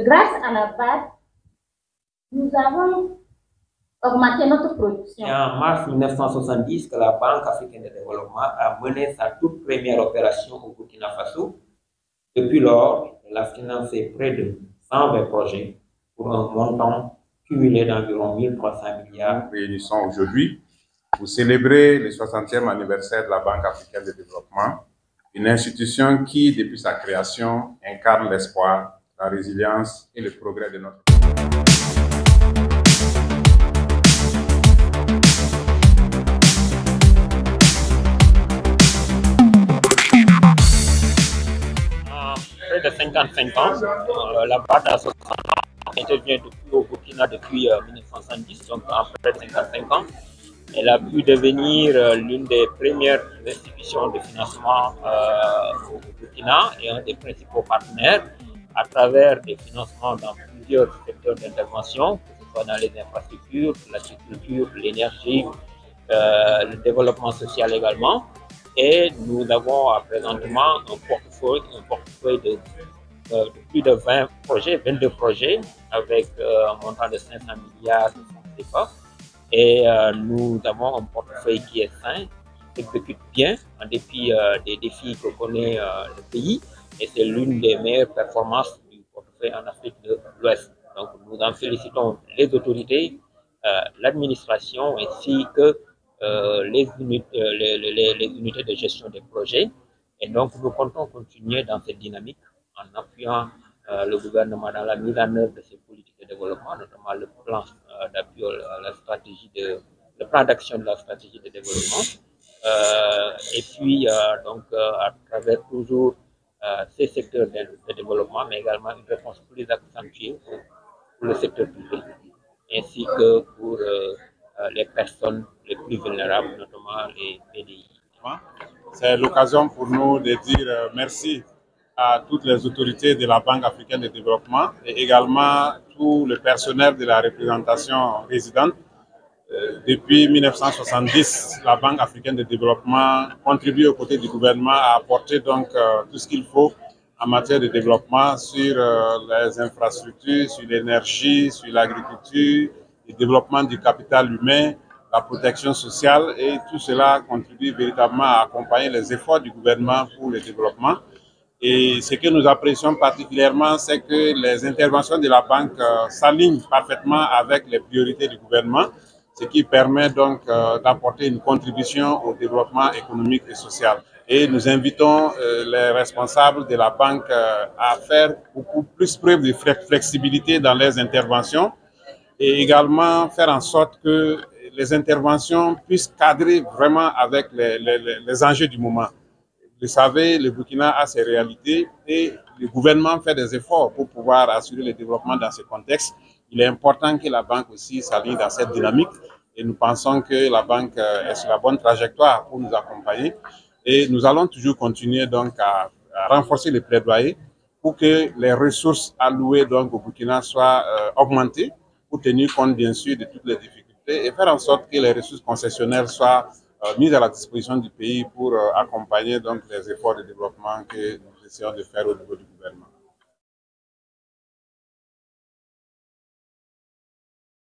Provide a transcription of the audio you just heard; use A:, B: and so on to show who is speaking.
A: Grâce à la BAD, nous avons augmenté notre production.
B: C'est en mars 1970 que la Banque africaine de développement a mené sa toute première opération au Burkina Faso. Depuis lors, elle a financé près de 120 projets pour un montant cumulé d'environ 1300 milliards.
C: Nous réunissons aujourd'hui pour célébrer le 60e anniversaire de la Banque africaine de développement, une institution qui, depuis sa création, incarne l'espoir, la résilience et le progrès de notre pays.
B: Près de 55 ans, la BAD a 60 ans, intervient au Burkina depuis 1970, donc en près de 55 ans. Elle a pu devenir l'une des premières institutions de financement au Burkina et un des principaux partenaires à travers des financements dans plusieurs secteurs d'intervention, que ce soit dans les infrastructures, l'agriculture, l'énergie, le développement social également. Et nous avons présentement un portefeuille de plus de 20 projets, 22 projets avec un montant de 500 milliards de francs CFA. Et nous avons un portefeuille qui est sain, qui s'exécute bien en dépit des défis que connaît le pays. Et c'est l'une des meilleures performances du portefeuille en Afrique de l'Ouest. Donc nous en félicitons les autorités, l'administration ainsi que les unités de gestion des projets. Et donc nous comptons continuer dans cette dynamique en appuyant le gouvernement dans la mise en œuvre de ses politiques de développement, notamment le plan d'appui à la stratégie le plan d'action de la stratégie de développement. Et puis donc à travers toujours ces secteurs de développement, mais également une réponse plus accentuée pour le secteur privé, ainsi que pour les personnes les plus vulnérables, notamment les PDI.
C: C'est l'occasion pour nous de dire merci à toutes les autorités de la Banque africaine de développement et également tout le personnel de la représentation résidente. Depuis 1970, la Banque africaine de développement contribue aux côtés du gouvernement à apporter donc tout ce qu'il faut en matière de développement sur les infrastructures, sur l'énergie, sur l'agriculture, le développement du capital humain, la protection sociale, et tout cela contribue véritablement à accompagner les efforts du gouvernement pour le développement. Et ce que nous apprécions particulièrement, c'est que les interventions de la banque s'alignent parfaitement avec les priorités du gouvernement, ce qui permet donc d'apporter une contribution au développement économique et social. Et nous invitons les responsables de la banque à faire beaucoup plus preuve de flexibilité dans leurs interventions et également faire en sorte que les interventions puissent cadrer vraiment avec les enjeux du moment. Vous savez, le Burkina a ses réalités et le gouvernement fait des efforts pour pouvoir assurer le développement dans ce contexte. Il est important que la banque aussi s'aligne dans cette dynamique et nous pensons que la banque est sur la bonne trajectoire pour nous accompagner. Et nous allons toujours continuer donc à renforcer les plaidoyers pour que les ressources allouées donc au Burkina soient augmentées pour tenir compte bien sûr de toutes les difficultés et faire en sorte que les ressources concessionnaires soient mises à la disposition du pays pour accompagner donc les efforts de développement que nous essayons de faire au niveau du gouvernement.